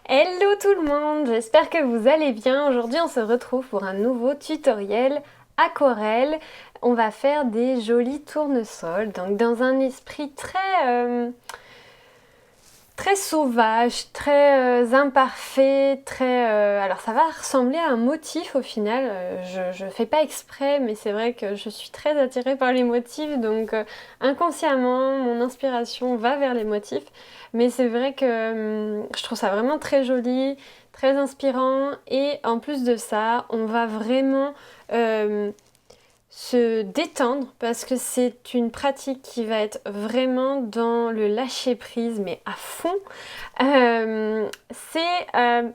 Hello tout le monde, j'espère que vous allez bien. Aujourd'hui on se retrouve pour un nouveau tutoriel aquarelle. On va faire des jolis tournesols, donc dans un esprit très sauvage, très imparfait, alors ça va ressembler à un motif au final, je fais pas exprès mais c'est vrai que je suis très attirée par les motifs donc inconsciemment mon inspiration va vers les motifs mais c'est vrai que je trouve ça vraiment très joli, très inspirant et en plus de ça on va vraiment se détendre parce que c'est une pratique qui va être vraiment dans le lâcher prise mais à fond. Euh, c'est euh,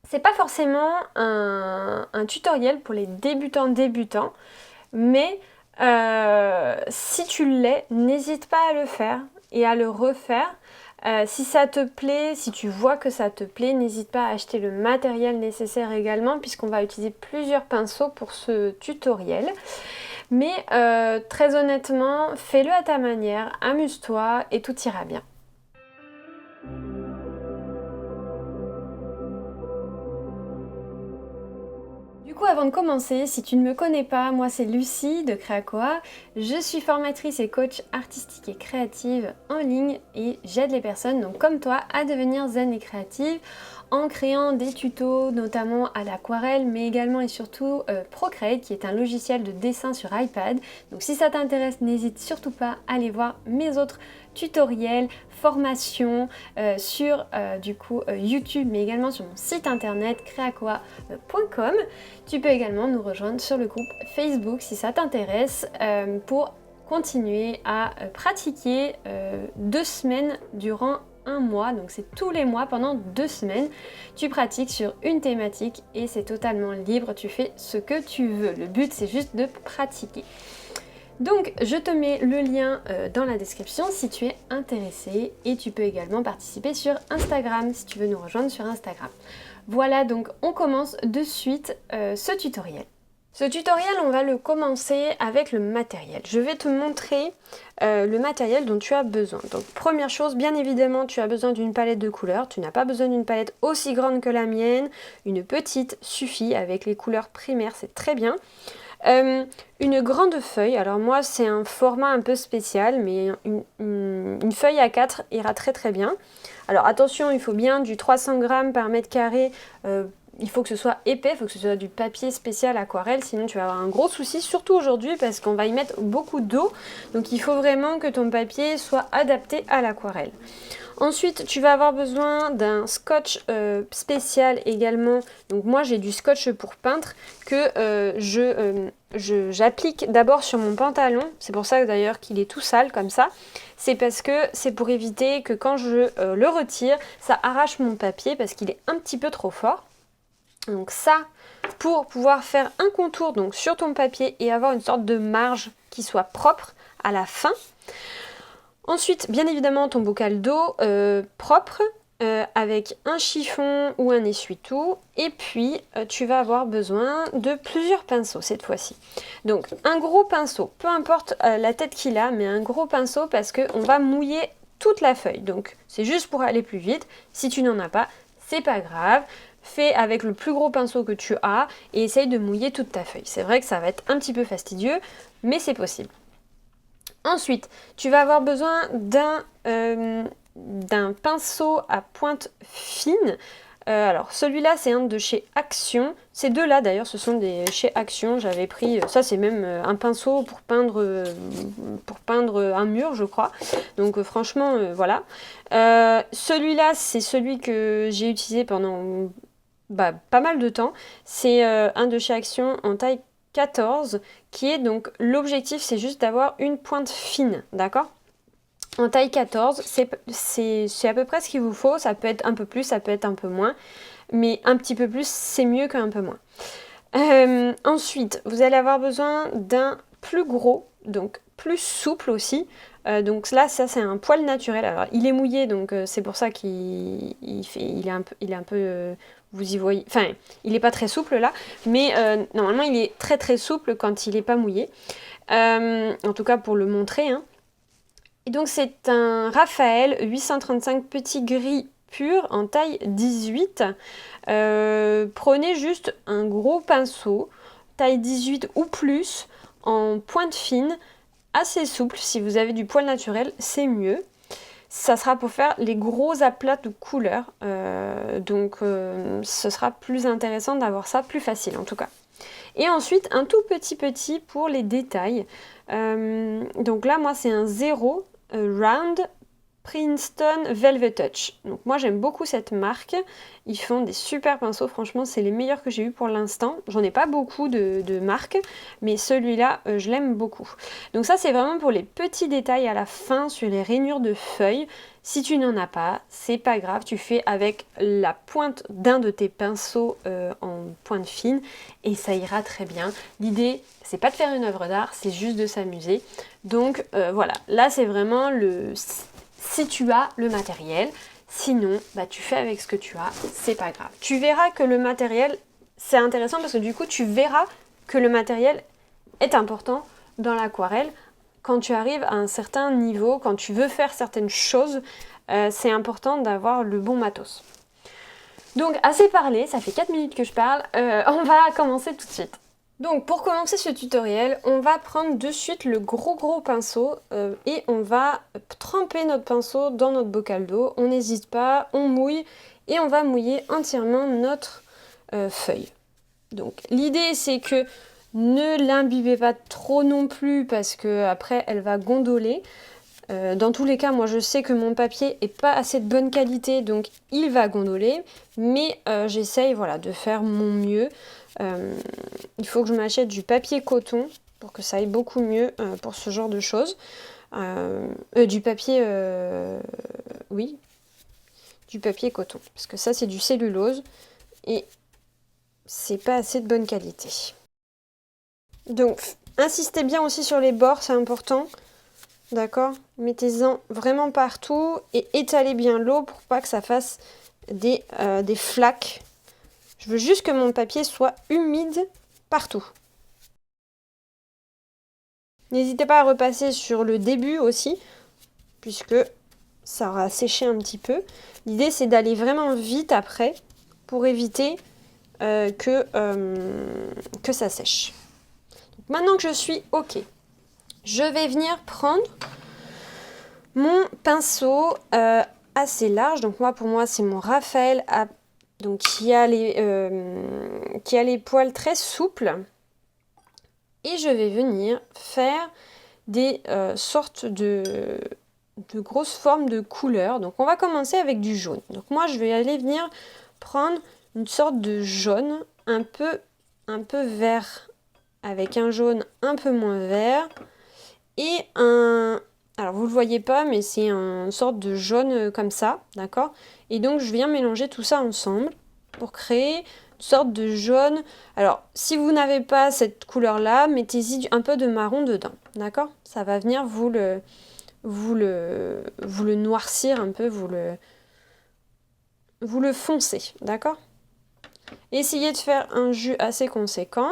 c'est pas forcément un tutoriel pour les débutants, mais si tu l'es, n'hésite pas à le faire et à le refaire. Si ça te plaît, si tu vois que ça te plaît, n'hésite pas à acheter le matériel nécessaire également puisqu'on va utiliser plusieurs pinceaux pour ce tutoriel. Mais très honnêtement, fais-le à ta manière, amuse-toi et tout ira bien. Du coup, avant de commencer, si tu ne me connais pas, moi c'est Lucie de Créacoa. Je suis formatrice et coach artistique et créative en ligne et j'aide les personnes, donc comme toi, à devenir zen et créative en créant des tutos, notamment à l'aquarelle, mais également et surtout Procreate, qui est un logiciel de dessin sur iPad. Donc si ça t'intéresse, n'hésite surtout pas à aller voir mes autres tutoriels, formations sur YouTube, mais également sur mon site internet créacoa.com. Tu peux également nous rejoindre sur le groupe Facebook si ça t'intéresse pour continuer à pratiquer 2 semaines durant un mois, donc c'est tous les mois pendant 2 semaines. Tu pratiques sur une thématique et c'est totalement libre, tu fais ce que tu veux. Le but c'est juste de pratiquer. Donc je te mets le lien dans la description si tu es intéressé et tu peux également participer sur Instagram si tu veux nous rejoindre sur Instagram. Voilà, donc on commence de suite ce tutoriel. Ce tutoriel, on va le commencer avec le matériel. Je vais te montrer le matériel dont tu as besoin. Donc première chose, bien évidemment, tu as besoin d'une palette de couleurs. Tu n'as pas besoin d'une palette aussi grande que la mienne. Une petite suffit avec les couleurs primaires, c'est très bien. Une grande feuille, alors moi c'est un format un peu spécial, mais une feuille A4 ira très très bien. Alors attention, il faut bien du 300 grammes par mètre carré, il faut que ce soit épais, il faut que ce soit du papier spécial aquarelle, sinon tu vas avoir un gros souci, surtout aujourd'hui parce qu'on va y mettre beaucoup d'eau, donc il faut vraiment que ton papier soit adapté à l'aquarelle. Ensuite, tu vas avoir besoin d'un scotch spécial également. Donc moi, j'ai du scotch pour peindre que j'applique d'abord sur mon pantalon. C'est pour ça d'ailleurs qu'il est tout sale comme ça. C'est parce que c'est pour éviter que quand je le retire, ça arrache mon papier parce qu'il est un petit peu trop fort. Donc ça, pour pouvoir faire un contour donc, sur ton papier et avoir une sorte de marge qui soit propre à la fin. Ensuite, bien évidemment, ton bocal d'eau propre avec un chiffon ou un essuie-tout. Et puis, tu vas avoir besoin de plusieurs pinceaux cette fois-ci. Donc, un gros pinceau, peu importe la tête qu'il a, mais un gros pinceau parce qu'on va mouiller toute la feuille. Donc, c'est juste pour aller plus vite. Si tu n'en as pas, c'est pas grave. Fais avec le plus gros pinceau que tu as et essaye de mouiller toute ta feuille. C'est vrai que ça va être un petit peu fastidieux, mais c'est possible. Ensuite, tu vas avoir besoin d'un pinceau à pointe fine. Alors celui-là c'est un de chez Action. Ces deux-là d'ailleurs ce sont des chez Action. J'avais pris, ça c'est même un pinceau pour peindre un mur je crois. Donc franchement voilà. Celui-là c'est celui que j'ai utilisé pendant pas mal de temps. C'est un de chez Action en taille 14 qui est donc l'objectif c'est juste d'avoir une pointe fine, d'accord? En taille 14, c'est à peu près ce qu'il vous faut, ça peut être un peu plus, ça peut être un peu moins, mais un petit peu plus c'est mieux qu'un peu moins. Ensuite, vous allez avoir besoin d'un plus gros, donc plus souple aussi. Donc là, ça c'est un poil naturel. Alors il est mouillé, donc c'est pour ça qu'il est un peu vous y voyez, enfin il n'est pas très souple là, mais normalement il est très très souple quand il n'est pas mouillé. En tout cas pour le montrer. Hein. Et donc c'est un Raphaël 835 petit gris pur en taille 18. Prenez juste un gros pinceau, taille 18 ou plus, en pointe fine, assez souple. Si vous avez du poil naturel, c'est mieux. Ça sera pour faire les gros aplats de couleurs, donc ce sera plus intéressant d'avoir ça, plus facile en tout cas. Et ensuite un tout petit pour les détails. Donc là moi c'est un 0 Round Princeton Velvet Touch. Donc moi j'aime beaucoup cette marque, ils font des super pinceaux, franchement c'est les meilleurs que j'ai eu pour l'instant. J'en ai pas beaucoup de marques, mais celui-là je l'aime beaucoup. Donc ça c'est vraiment pour les petits détails à la fin sur les rainures de feuilles. Si tu n'en as pas, c'est pas grave, tu fais avec la pointe d'un de tes pinceaux en pointe fine et ça ira très bien. L'idée c'est pas de faire une œuvre d'art, c'est juste de s'amuser. Donc voilà, là c'est vraiment le... Si tu as le matériel, sinon bah, tu fais avec ce que tu as, c'est pas grave. Tu verras que le matériel, c'est intéressant parce que du coup tu verras que le matériel est important dans l'aquarelle. Quand tu arrives à un certain niveau, quand tu veux faire certaines choses, c'est important d'avoir le bon matos. Donc assez parlé, ça fait 4 minutes que je parle, on va commencer tout de suite. Donc pour commencer ce tutoriel, on va prendre de suite le gros pinceau et on va tremper notre pinceau dans notre bocal d'eau. On n'hésite pas, on mouille et on va mouiller entièrement notre feuille. Donc l'idée c'est que ne l'imbibez pas trop non plus parce que après elle va gondoler. Dans tous les cas, moi je sais que mon papier est pas assez de bonne qualité, donc il va gondoler, mais j'essaye voilà, de faire mon mieux. Il faut que je m'achète du papier coton pour que ça aille beaucoup mieux pour ce genre de choses. Du papier, oui, du papier coton, parce que ça c'est du cellulose et c'est pas assez de bonne qualité. Donc insistez bien aussi sur les bords, c'est important. D'accord? Mettez-en vraiment partout et étalez bien l'eau pour pas que ça fasse des flaques. Je veux juste que mon papier soit humide partout. N'hésitez pas à repasser sur le début aussi, puisque ça aura séché un petit peu. L'idée c'est d'aller vraiment vite après pour éviter que ça sèche. Donc, maintenant que je suis OK, je vais venir prendre mon pinceau assez large. Donc pour moi c'est mon Raphaël donc qui a les poils très souples. Et je vais venir faire des sortes de grosses formes de couleurs. Donc on va commencer avec du jaune. Donc moi je vais aller venir prendre une sorte de jaune un peu vert avec un jaune un peu moins vert et alors vous le voyez pas mais c'est une sorte de jaune comme ça, d'accord? Et donc je viens mélanger tout ça ensemble pour créer une sorte de jaune. Alors si vous n'avez pas cette couleur là, mettez-y un peu de marron dedans, d'accord? Ça va venir vous le noircir un peu, vous le foncez, d'accord? Essayez de faire un jus assez conséquent.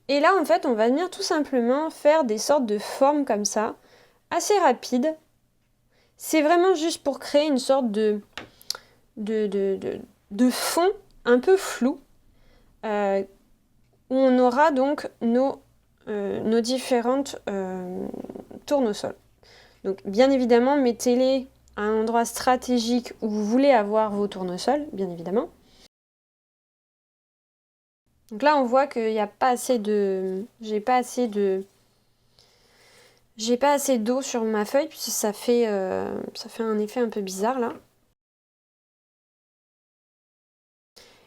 Et là, en fait, on va venir tout simplement faire des sortes de formes comme ça, assez rapides. C'est vraiment juste pour créer une sorte de fond un peu flou, où on aura donc nos différentes tournesols. Donc, bien évidemment, mettez-les à un endroit stratégique où vous voulez avoir vos tournesols, bien évidemment. Donc là, on voit qu'il n'y a pas assez de... J'ai pas assez d'eau sur ma feuille, puisque ça fait un effet un peu bizarre, là.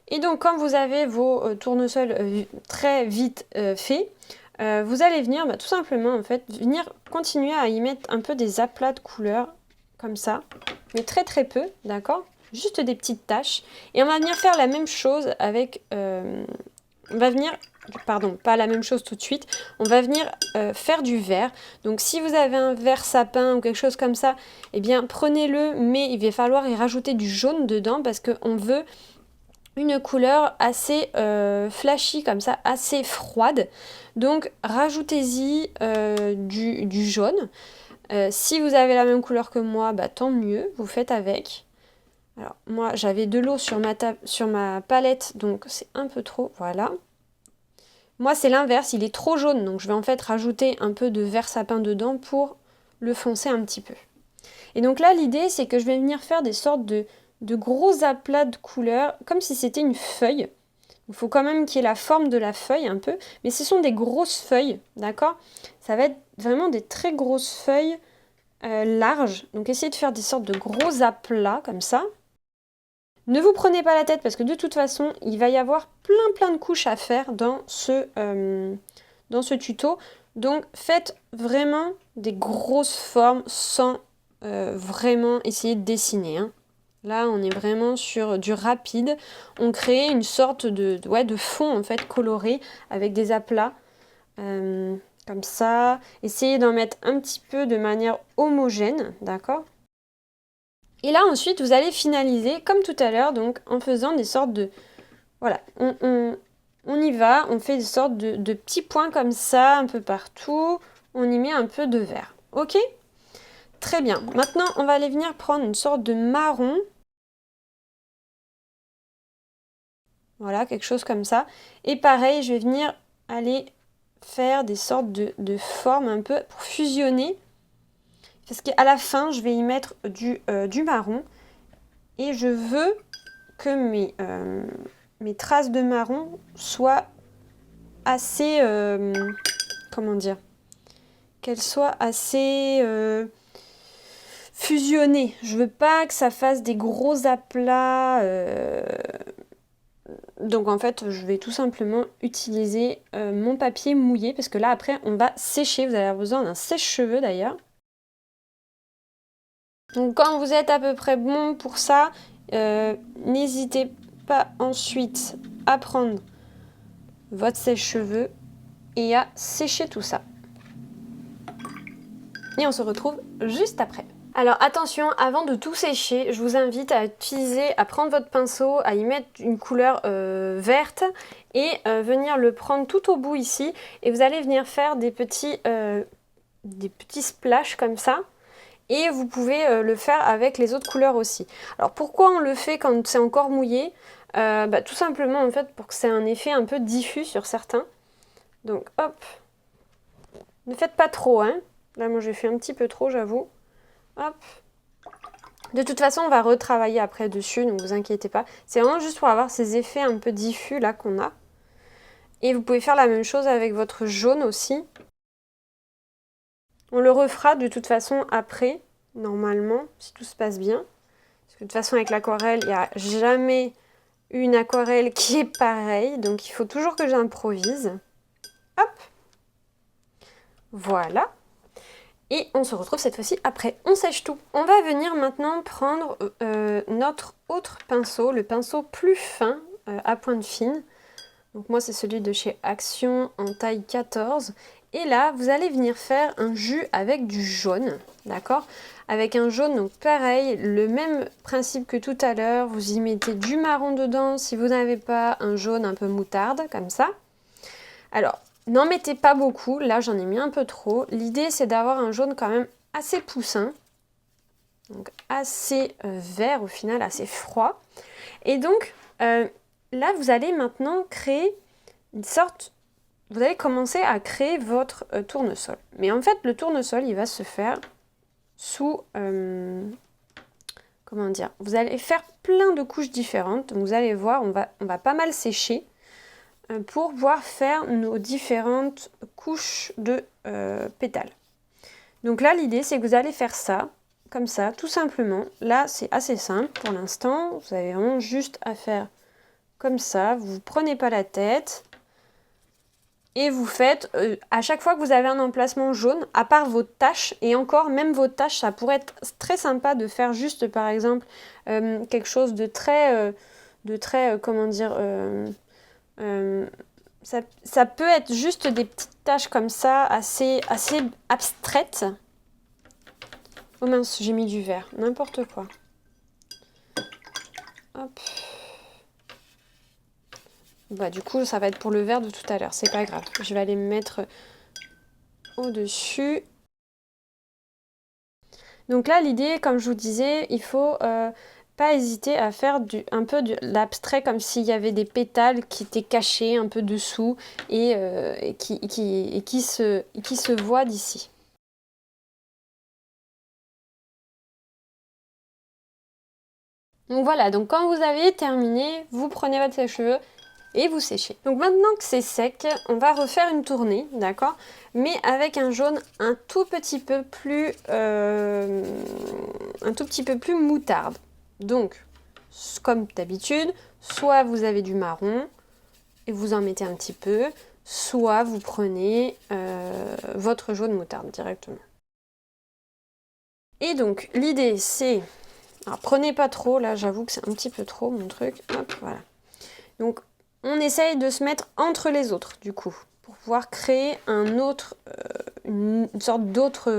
Et donc, quand vous avez vos tournesols très vite faits, vous allez venir, tout simplement, en fait, venir continuer à y mettre un peu des aplats de couleurs, comme ça. Mais très très peu, d'accord? Juste des petites taches. Et on va venir faire la même chose avec... on va venir, pardon, pas la même chose tout de suite, on va venir faire du vert. Donc si vous avez un vert sapin ou quelque chose comme ça, eh bien prenez-le, mais il va falloir y rajouter du jaune dedans parce qu'on veut une couleur assez flashy comme ça, assez froide. Donc rajoutez-y du jaune. Si vous avez la même couleur que moi, bah, tant mieux, vous faites avec. Alors moi j'avais de l'eau sur ma palette, donc c'est un peu trop, voilà. Moi c'est l'inverse, il est trop jaune, donc je vais en fait rajouter un peu de vert sapin dedans pour le foncer un petit peu. Et donc là l'idée c'est que je vais venir faire des sortes de gros aplats de couleurs, comme si c'était une feuille. Il faut quand même qu'il y ait la forme de la feuille un peu, mais ce sont des grosses feuilles, d'accord? Ça va être vraiment des très grosses feuilles larges, donc essayez de faire des sortes de gros aplats comme ça. Ne vous prenez pas la tête parce que de toute façon, il va y avoir plein de couches à faire dans ce tuto. Donc faites vraiment des grosses formes sans vraiment essayer de dessiner. Hein. Là, on est vraiment sur du rapide. On crée une sorte de fond en fait coloré avec des aplats comme ça. Essayez d'en mettre un petit peu de manière homogène, d'accord ? Et là, ensuite, vous allez finaliser, comme tout à l'heure, donc en faisant des sortes de... Voilà, on y va, on fait des sortes de petits points comme ça, un peu partout. On y met un peu de vert. Ok ? Très bien. Maintenant, on va aller venir prendre une sorte de marron. Voilà, quelque chose comme ça. Et pareil, je vais venir aller faire des sortes de formes un peu pour fusionner. Parce qu'à la fin, je vais y mettre du marron. Et je veux que mes traces de marron soient assez... comment dire? Qu'elles soient assez fusionnées. Je veux pas que ça fasse des gros aplats. Donc en fait, je vais tout simplement utiliser mon papier mouillé. Parce que là, après, on va sécher. Vous allez avoir besoin d'un sèche-cheveux d'ailleurs. Donc quand vous êtes à peu près bon pour ça, n'hésitez pas ensuite à prendre votre sèche-cheveux et à sécher tout ça. Et on se retrouve juste après. Alors attention, avant de tout sécher, je vous invite à prendre votre pinceau, à y mettre une couleur verte et venir le prendre tout au bout ici. Et vous allez venir faire des petits splashes comme ça. Et vous pouvez le faire avec les autres couleurs aussi. Alors pourquoi on le fait quand c'est encore mouillé? Tout simplement en fait pour que c'est un effet un peu diffus sur certains. Donc hop, ne faites pas trop, hein. Là moi j'ai fait un petit peu trop, j'avoue. Hop. De toute façon on va retravailler après dessus, donc vous inquiétez pas. C'est vraiment juste pour avoir ces effets un peu diffus là qu'on a. Et vous pouvez faire la même chose avec votre jaune aussi. On le refera de toute façon après, normalement, si tout se passe bien. Parce que de toute façon, avec l'aquarelle, il n'y a jamais une aquarelle qui est pareille. Donc, il faut toujours que j'improvise. Hop. Voilà. Et on se retrouve cette fois-ci après. On sèche tout. On va venir maintenant prendre notre autre pinceau, le pinceau plus fin, à pointe fine. Donc moi, c'est celui de chez Action en taille 14. Et là, vous allez venir faire un jus avec du jaune, d'accord? Avec un jaune, donc pareil, le même principe que tout à l'heure. Vous y mettez du marron dedans si vous n'avez pas un jaune un peu moutarde, comme ça. Alors, n'en mettez pas beaucoup. Là, j'en ai mis un peu trop. L'idée, c'est d'avoir un jaune quand même assez poussin. Donc, assez vert au final, assez froid. Et donc, là, vous allez maintenant créer une sorte... Vous allez commencer à créer votre tournesol. Mais en fait, le tournesol, il va se faire sous... comment dire? Vous allez faire plein de couches différentes. Donc, vous allez voir, on va pas mal sécher pour pouvoir faire nos différentes couches de pétales. Donc là, l'idée, c'est que vous allez faire ça, comme ça, tout simplement. Là, c'est assez simple pour l'instant. Vous avez vraiment juste à faire comme ça. Vous ne prenez pas la tête. Et vous faites, à chaque fois que vous avez un emplacement jaune, à part vos taches, et encore, même vos taches, ça pourrait être très sympa de faire juste, par exemple, quelque chose de très, comment dire, ça peut être juste des petites taches comme ça, assez abstraites. Oh mince, j'ai mis du vert, n'importe quoi. Hop. Bah, du coup, ça va être pour le vert de tout à l'heure, c'est pas grave. Je vais aller me mettre au-dessus. Donc là, l'idée, comme je vous disais, il faut pas hésiter à faire un peu de l'abstrait, comme s'il y avait des pétales qui étaient cachés un peu dessous et qui se voient d'ici. Donc voilà, donc quand vous avez terminé, vous prenez votre sèche-cheveux et vous séchez. Donc maintenant que c'est sec, on va refaire une tournée, d'accord? Mais avec un jaune un tout petit peu plus moutarde. Donc, comme d'habitude, soit vous avez du marron et vous en mettez un petit peu, soit vous prenez votre jaune moutarde directement. Et donc l'idée c'est, alors prenez pas trop, là j'avoue que c'est un petit peu trop mon truc, hop, voilà. Donc on essaye de se mettre entre les autres du coup, pour pouvoir créer un autre, une sorte d'autre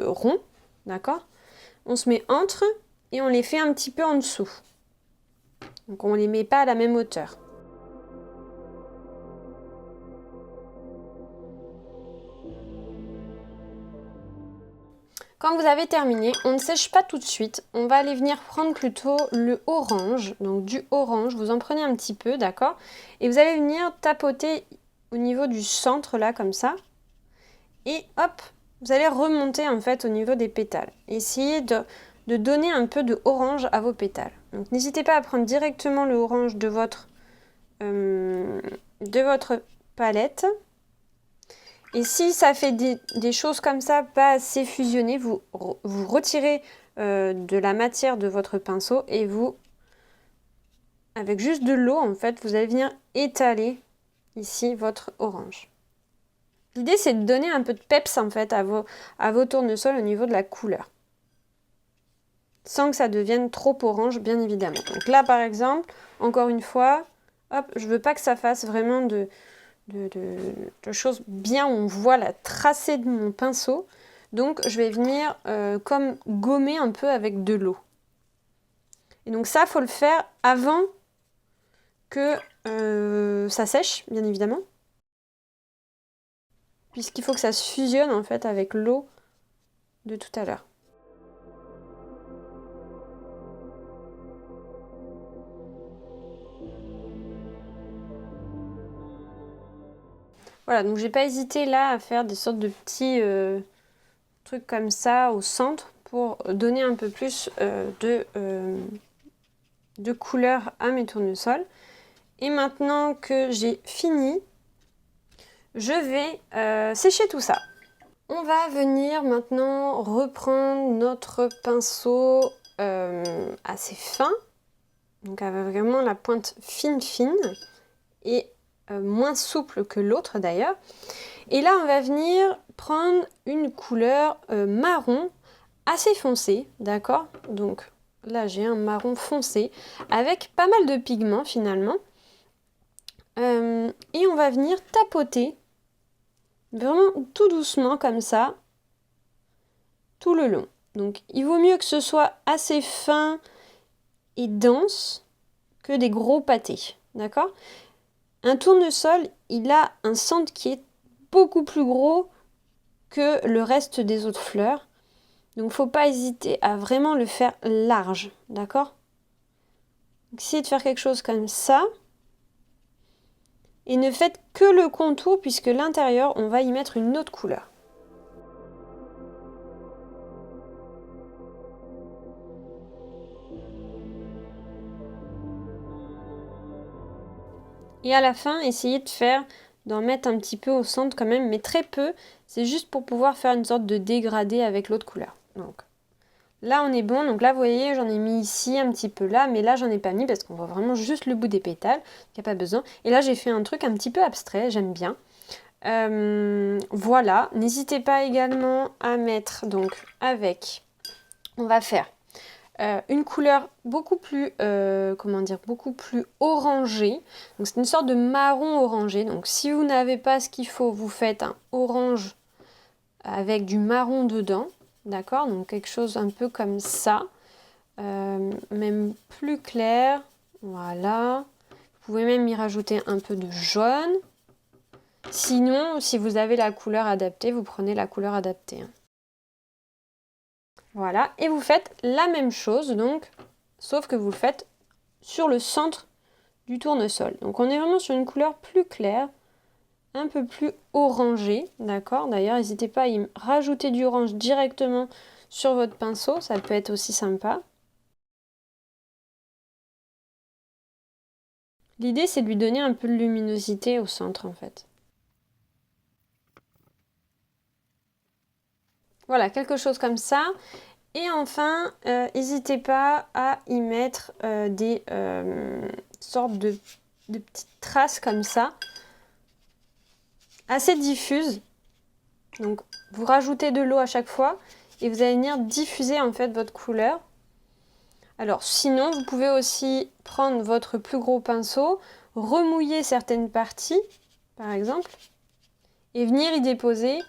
rond, d'accord? On se met entre et on les fait un petit peu en dessous. Donc on ne les met pas à la même hauteur. Quand vous avez terminé, on ne sèche pas tout de suite. On va aller venir prendre plutôt le orange. Donc du orange, vous en prenez un petit peu, d'accord? Et vous allez venir tapoter au niveau du centre, là, comme ça. Et hop, vous allez remonter en fait au niveau des pétales. Essayez de donner un peu de orange à vos pétales. Donc n'hésitez pas à prendre directement le orange de votre palette. Et si ça fait des choses comme ça, pas assez fusionnées, vous retirez de la matière de votre pinceau et vous, avec juste de l'eau, en fait, vous allez venir étaler ici votre orange. L'idée, c'est de donner un peu de peps, en fait, à vos tournesols au niveau de la couleur. Sans que ça devienne trop orange, bien évidemment. Donc là, par exemple, encore une fois, hop, je veux pas que ça fasse vraiment de choses bien où on voit la tracée de mon pinceau. Donc je vais venir comme gommer un peu avec de l'eau. Et donc ça, faut le faire avant que ça sèche, bien évidemment. Puisqu'il faut que ça se fusionne en fait avec l'eau de tout à l'heure. Voilà, donc j'ai pas hésité là à faire des sortes de petits trucs comme ça au centre pour donner un peu plus de couleur à mes tournesols. Et maintenant que j'ai fini, je vais sécher tout ça. On va venir maintenant reprendre notre pinceau assez fin, donc avec vraiment la pointe fine et moins souple que l'autre d'ailleurs. Et là on va venir prendre une couleur marron assez foncé, d'accord? Donc là j'ai un marron foncé avec pas mal de pigments finalement. Et on va venir tapoter vraiment tout doucement comme ça, tout le long. Donc il vaut mieux que ce soit assez fin et dense que des gros pâtés, d'accord? Un tournesol, il a un centre qui est beaucoup plus gros que le reste des autres fleurs. Donc faut pas hésiter à vraiment le faire large, d'accord? Essayez de faire quelque chose comme ça. Et ne faites que le contour puisque l'intérieur, on va y mettre une autre couleur. Et à la fin, essayez d'en mettre un petit peu au centre quand même, mais très peu. C'est juste pour pouvoir faire une sorte de dégradé avec l'autre couleur. Donc là, on est bon. Donc là, vous voyez, j'en ai mis ici, un petit peu là, mais là, j'en ai pas mis parce qu'on voit vraiment juste le bout des pétales. Il n'y a pas besoin. Et là, j'ai fait un truc un petit peu abstrait, j'aime bien. Voilà, n'hésitez pas également à mettre donc avec, on va faire une couleur beaucoup plus, beaucoup plus orangée. Donc c'est une sorte de marron orangé. Donc si vous n'avez pas ce qu'il faut, vous faites un orange avec du marron dedans, d'accord? Donc quelque chose un peu comme ça, même plus clair, voilà. Vous pouvez même y rajouter un peu de jaune. Sinon, si vous avez la couleur adaptée, vous prenez la couleur adaptée. Voilà, et vous faites la même chose, donc, sauf que vous le faites sur le centre du tournesol. Donc on est vraiment sur une couleur plus claire, un peu plus orangée, d'accord? D'ailleurs, n'hésitez pas à y rajouter du orange directement sur votre pinceau, ça peut être aussi sympa. L'idée, c'est de lui donner un peu de luminosité au centre, en fait. Voilà, quelque chose comme ça. Et enfin, n'hésitez pas à y mettre des sortes de petites traces comme ça, assez diffuses. Donc, vous rajoutez de l'eau à chaque fois et vous allez venir diffuser en fait votre couleur. Alors, sinon, vous pouvez aussi prendre votre plus gros pinceau, remouiller certaines parties, par exemple, et venir y déposer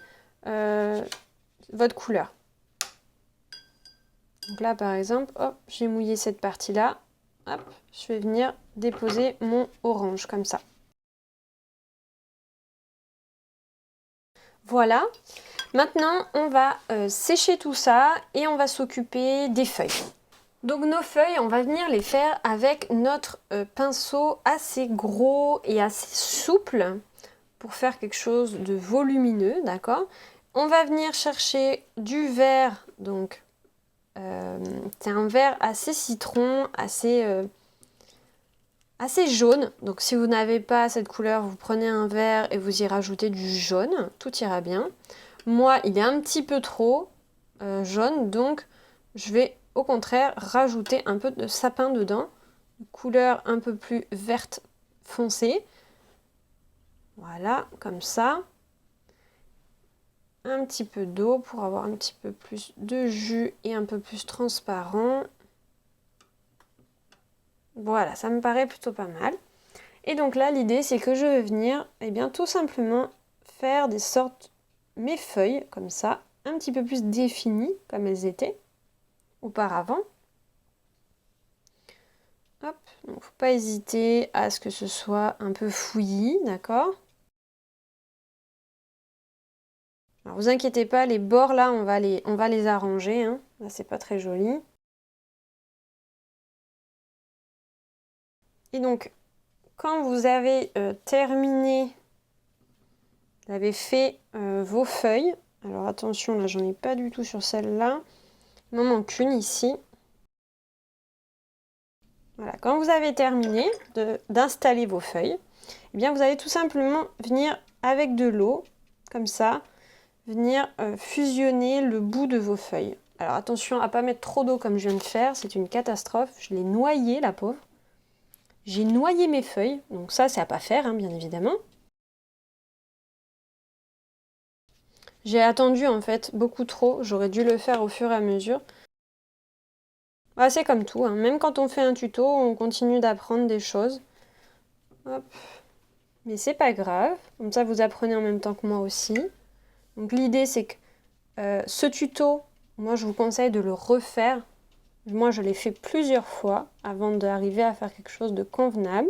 votre couleur. Donc là, par exemple, hop, j'ai mouillé cette partie-là. Hop, je vais venir déposer mon orange, comme ça. Voilà. Maintenant, on va sécher tout ça et on va s'occuper des feuilles. Donc nos feuilles, on va venir les faire avec notre pinceau assez gros et assez souple pour faire quelque chose de volumineux, d'accord? On va venir chercher du vert, donc c'est un vert assez citron, assez jaune. Donc si vous n'avez pas cette couleur, vous prenez un vert et vous y rajoutez du jaune, tout ira bien. Moi, il est un petit peu trop jaune, donc je vais au contraire rajouter un peu de sapin dedans. Couleur un peu plus verte foncée. Voilà, comme ça. Un petit peu d'eau pour avoir un petit peu plus de jus et un peu plus transparent. Voilà, ça me paraît plutôt pas mal. Et donc là, l'idée, c'est que je vais venir, tout simplement faire des sortes, mes feuilles, comme ça, un petit peu plus définies, comme elles étaient auparavant. Hop, donc faut pas hésiter à ce que ce soit un peu fouillis, d'accord? Alors vous inquiétez pas, les bords là, on va les arranger, hein. Là, c'est pas très joli. Et donc, quand vous avez terminé, vous avez fait vos feuilles. Alors attention, là, j'en ai pas du tout sur celle-là. Il m'en manque une ici. Voilà, quand vous avez terminé d'installer vos feuilles, vous allez tout simplement venir avec de l'eau, comme ça, venir fusionner le bout de vos feuilles. Alors attention à ne pas mettre trop d'eau comme je viens de faire, c'est une catastrophe. Je l'ai noyée, la pauvre. J'ai noyé mes feuilles, donc ça, c'est à pas faire, hein, bien évidemment. J'ai attendu en fait beaucoup trop, j'aurais dû le faire au fur et à mesure. Bah, c'est comme tout, hein. Même quand on fait un tuto, on continue d'apprendre des choses. Hop. Mais c'est pas grave, comme ça vous apprenez en même temps que moi aussi. Donc l'idée c'est que ce tuto, moi je vous conseille de le refaire. Moi je l'ai fait plusieurs fois avant d'arriver à faire quelque chose de convenable.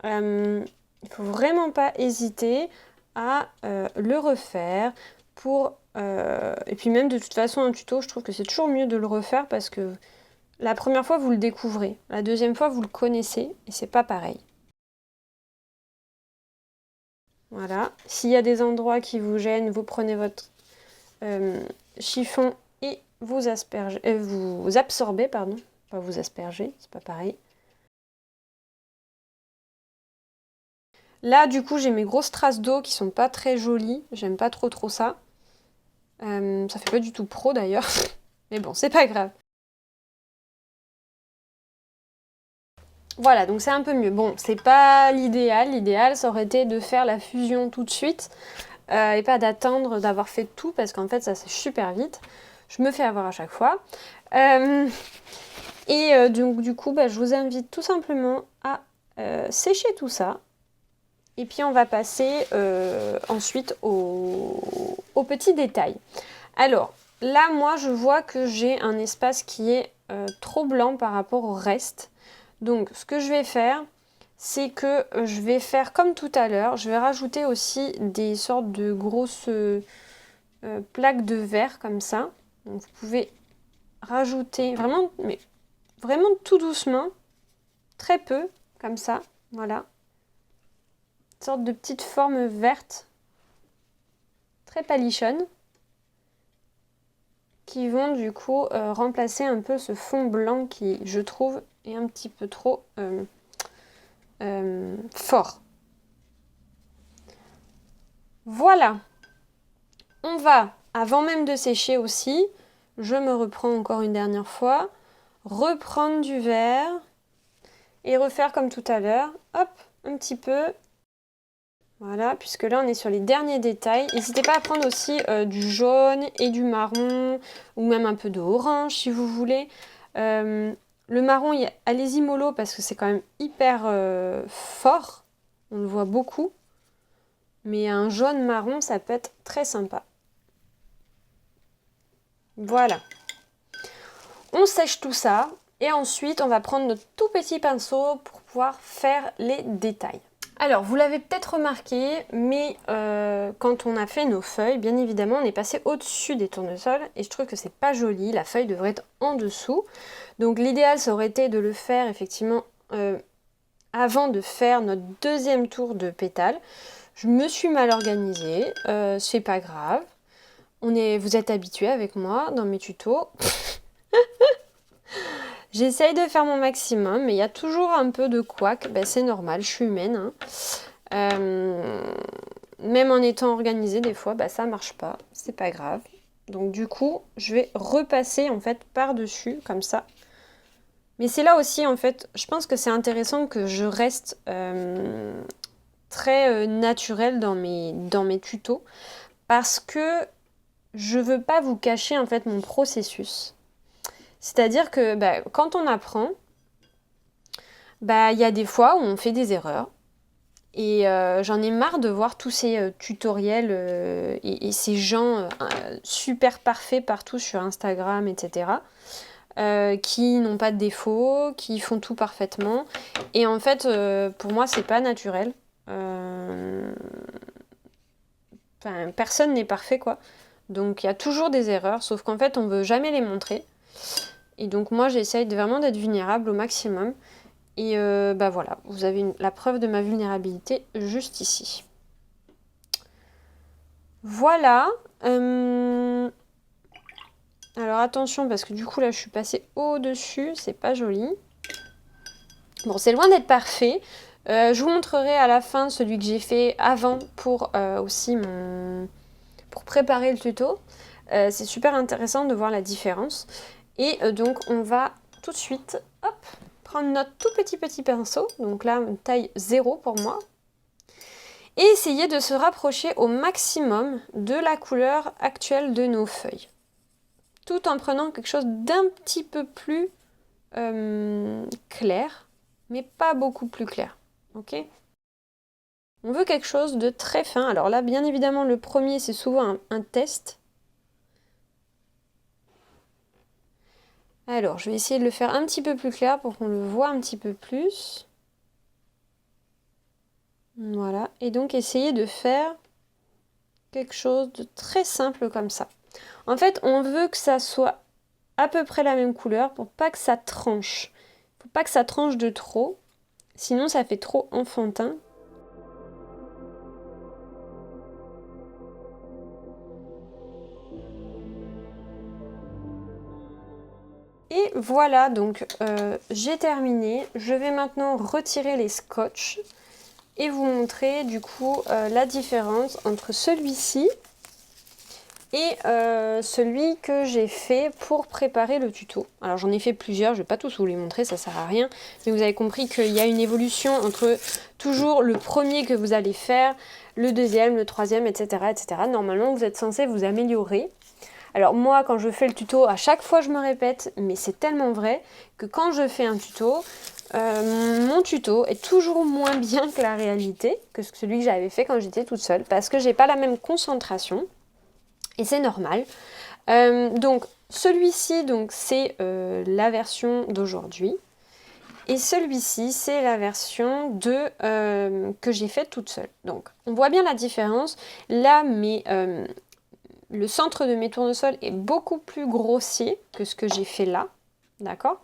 Il ne faut vraiment pas hésiter à le refaire pour... et puis même de toute façon un tuto, je trouve que c'est toujours mieux de le refaire parce que la première fois vous le découvrez, la deuxième fois vous le connaissez et c'est pas pareil. Voilà, s'il y a des endroits qui vous gênent, vous prenez votre chiffon et vous aspergez, vous absorbez, pardon, pas vous aspergez, c'est pas pareil. Là, du coup, j'ai mes grosses traces d'eau qui sont pas très jolies, j'aime pas trop ça. Ça fait pas du tout pro d'ailleurs, mais bon, c'est pas grave. Voilà, donc c'est un peu mieux. Bon, c'est pas l'idéal. L'idéal, ça aurait été de faire la fusion tout de suite et pas d'attendre d'avoir fait tout parce qu'en fait, ça c'est super vite. Je me fais avoir à chaque fois. Donc, du coup, je vous invite tout simplement à sécher tout ça. Et puis, on va passer ensuite aux petits détails. Alors, là, moi, je vois que j'ai un espace qui est trop blanc par rapport au reste. Donc, ce que je vais faire, c'est que je vais faire comme tout à l'heure. Je vais rajouter aussi des sortes de grosses plaques de verre comme ça. Donc, vous pouvez rajouter vraiment, mais vraiment tout doucement, très peu, comme ça, voilà. Une sorte de petite forme verte, très palichonne, qui vont du coup remplacer un peu ce fond blanc qui, je trouve, est un petit peu trop fort. Voilà. On va, avant même de sécher aussi, je me reprends encore une dernière fois, reprendre du vert et refaire comme tout à l'heure. Hop, un petit peu. Voilà, puisque là on est sur les derniers détails. N'hésitez pas à prendre aussi du jaune et du marron, ou même un peu de orange si vous voulez. Le marron, allez-y mollo parce que c'est quand même hyper fort. On le voit beaucoup. Mais un jaune marron, ça peut être très sympa. Voilà. On sèche tout ça. Et ensuite, on va prendre notre tout petit pinceau pour pouvoir faire les détails. Alors, vous l'avez peut-être remarqué, mais quand on a fait nos feuilles, bien évidemment, on est passé au-dessus des tournesols. Et je trouve que c'est pas joli. La feuille devrait être en dessous. Donc, l'idéal, ça aurait été de le faire, effectivement, avant de faire notre deuxième tour de pétales. Je me suis mal organisée. C'est pas grave. Vous êtes habitués avec moi dans mes tutos. J'essaye de faire mon maximum, mais il y a toujours un peu de couac. Ben, c'est normal, je suis humaine. Hein. Même en étant organisée, des fois, ben, ça marche pas. C'est pas grave. Donc du coup, je vais repasser en fait par-dessus, comme ça. Mais c'est là aussi, en fait, je pense que c'est intéressant que je reste très naturelle dans mes tutos. Parce que je veux pas vous cacher en fait mon processus. C'est-à-dire que quand on apprend, il y a des fois où on fait des erreurs. Et j'en ai marre de voir tous ces tutoriels et ces gens super parfaits partout sur Instagram, etc. Qui n'ont pas de défauts, qui font tout parfaitement. Et en fait, pour moi, c'est pas naturel. Personne n'est parfait, quoi. Donc il y a toujours des erreurs, sauf qu'en fait, on veut jamais les montrer. Et donc moi j'essaye vraiment d'être vulnérable au maximum. Et voilà, vous avez la preuve de ma vulnérabilité juste ici. Voilà. Alors attention parce que du coup là je suis passée au-dessus, c'est pas joli. Bon, c'est loin d'être parfait. Je vous montrerai à la fin celui que j'ai fait avant pour aussi pour préparer le tuto. C'est super intéressant de voir la différence. Et donc on va tout de suite prendre notre tout petit pinceau, donc là une taille 0 pour moi, et essayer de se rapprocher au maximum de la couleur actuelle de nos feuilles, tout en prenant quelque chose d'un petit peu plus clair, mais pas beaucoup plus clair, ok ? On veut quelque chose de très fin. Alors là, bien évidemment, le premier, c'est souvent un test. Alors, je vais essayer de le faire un petit peu plus clair pour qu'on le voit un petit peu plus. Voilà. Et donc, essayer de faire quelque chose de très simple comme ça. En fait, on veut que ça soit à peu près la même couleur pour pas que ça tranche. Faut pas que ça tranche de trop. Sinon, ça fait trop enfantin. Et voilà, donc j'ai terminé. Je vais maintenant retirer les scotch et vous montrer du coup la différence entre celui-ci et celui que j'ai fait pour préparer le tuto. Alors j'en ai fait plusieurs, je ne vais pas tous vous les montrer, ça sert à rien. Mais vous avez compris qu'il y a une évolution entre toujours le premier que vous allez faire, le deuxième, le troisième, etc. etc. Normalement, vous êtes censé vous améliorer. Alors moi, quand je fais le tuto, à chaque fois je me répète, mais c'est tellement vrai que quand je fais un tuto, mon tuto est toujours moins bien que la réalité, que celui que j'avais fait quand j'étais toute seule, parce que j'ai pas la même concentration, et c'est normal. Donc celui-ci, c'est la version d'aujourd'hui, et celui-ci, c'est la version que j'ai faite toute seule. Donc on voit bien la différence. Là, le centre de mes tournesols est beaucoup plus grossier que ce que j'ai fait là, d'accord.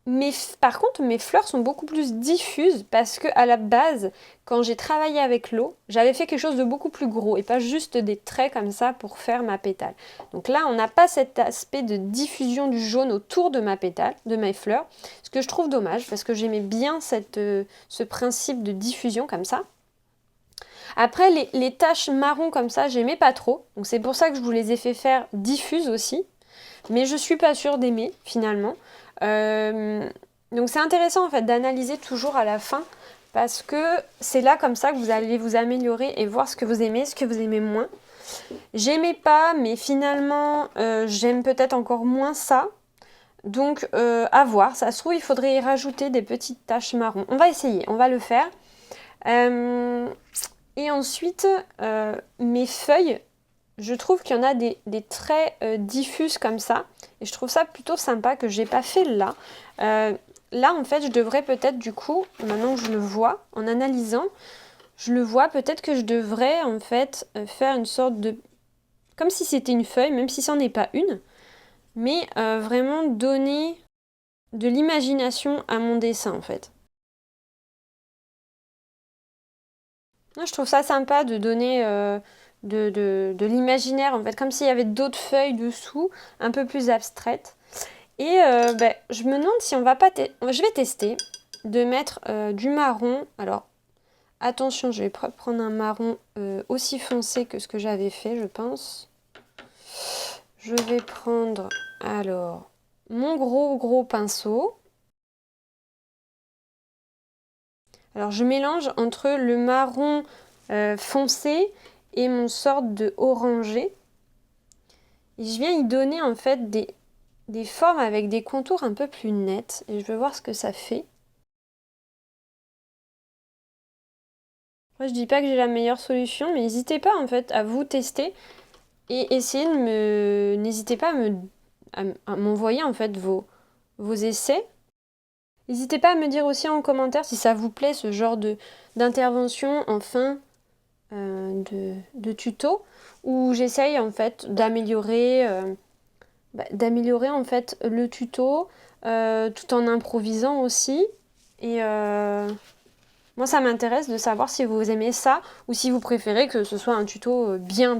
Mais par contre, mes fleurs sont beaucoup plus diffuses parce que à la base, quand j'ai travaillé avec l'eau, j'avais fait quelque chose de beaucoup plus gros et pas juste des traits comme ça pour faire ma pétale. Donc là, on n'a pas cet aspect de diffusion du jaune autour de ma pétale, de mes fleurs, ce que je trouve dommage parce que j'aimais bien ce principe de diffusion comme ça. Après, les taches marron comme ça, j'aimais pas trop. Donc c'est pour ça que je vous les ai fait faire diffuses aussi. Mais je suis pas sûre d'aimer finalement. Donc c'est intéressant en fait d'analyser toujours à la fin parce que c'est là comme ça que vous allez vous améliorer et voir ce que vous aimez moins. J'aimais pas, mais finalement j'aime peut-être encore moins ça. Donc à voir, ça se trouve il faudrait y rajouter des petites taches marron. On va essayer, on va le faire. Et ensuite mes feuilles, je trouve qu'il y en a des traits diffuses comme ça. Et je trouve ça plutôt sympa que j'ai pas fait là. Là, en fait, je devrais peut-être du coup, maintenant que je le vois, en analysant, je le vois, peut-être que je devrais en fait faire une sorte de... Comme si c'était une feuille, même si c'en est pas une. Mais vraiment donner de l'imagination à mon dessin en fait. Moi, je trouve ça sympa de donner... de l'imaginaire en fait, comme s'il y avait d'autres feuilles dessous, un peu plus abstraites. Et je me demande si on va pas... Je vais tester de mettre du marron. Alors, attention, je vais prendre un marron aussi foncé que ce que j'avais fait, je pense. Je vais prendre, alors, mon gros pinceau. Alors, je mélange entre le marron foncé et mon sorte de orangé. Et je viens y donner en fait des formes avec des contours un peu plus nets. Et je vais voir ce que ça fait. Moi, je dis pas que j'ai la meilleure solution, mais n'hésitez pas en fait à vous tester et essayez de me... N'hésitez pas à m'envoyer en fait vos essais. N'hésitez pas à me dire aussi en commentaire si ça vous plaît ce genre d'intervention en fin de tuto où j'essaye en fait d'améliorer en fait le tuto tout en improvisant aussi et moi ça m'intéresse de savoir si vous aimez ça ou si vous préférez que ce soit un tuto bien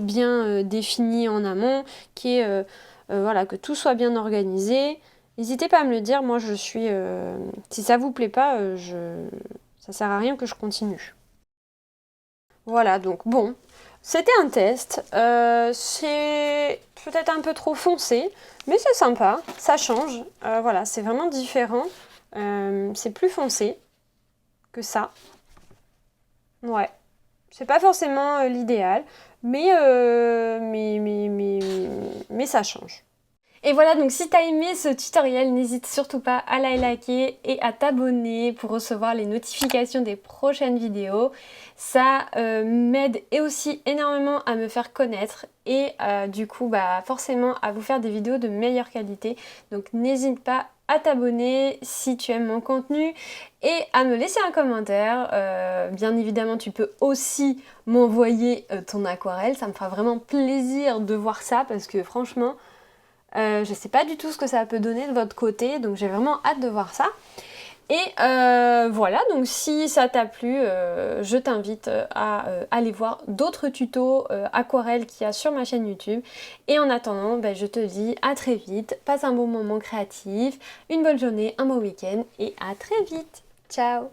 défini en amont qui est voilà, que tout soit bien organisé. N'hésitez pas à me le dire, moi je suis si ça vous plaît pas ça sert à rien que je continue. Voilà, donc bon, c'était un test. C'est peut-être un peu trop foncé, mais c'est sympa, ça change. Voilà, c'est vraiment différent. C'est plus foncé que ça. Ouais, c'est pas forcément l'idéal, mais ça change. Et voilà, donc si t'as aimé ce tutoriel, n'hésite surtout pas à liker et à t'abonner pour recevoir les notifications des prochaines vidéos. Ça m'aide et aussi énormément à me faire connaître et du coup forcément à vous faire des vidéos de meilleure qualité. Donc n'hésite pas à t'abonner si tu aimes mon contenu et à me laisser un commentaire. Bien évidemment, tu peux aussi m'envoyer ton aquarelle, ça me fera vraiment plaisir de voir ça parce que franchement... je sais pas du tout ce que ça peut donner de votre côté, donc j'ai vraiment hâte de voir ça. Et voilà, donc si ça t'a plu, je t'invite à aller voir d'autres tutos aquarelles qu'il y a sur ma chaîne YouTube. Et en attendant, je te dis à très vite, passe un bon moment créatif, une bonne journée, un bon week-end et à très vite. Ciao!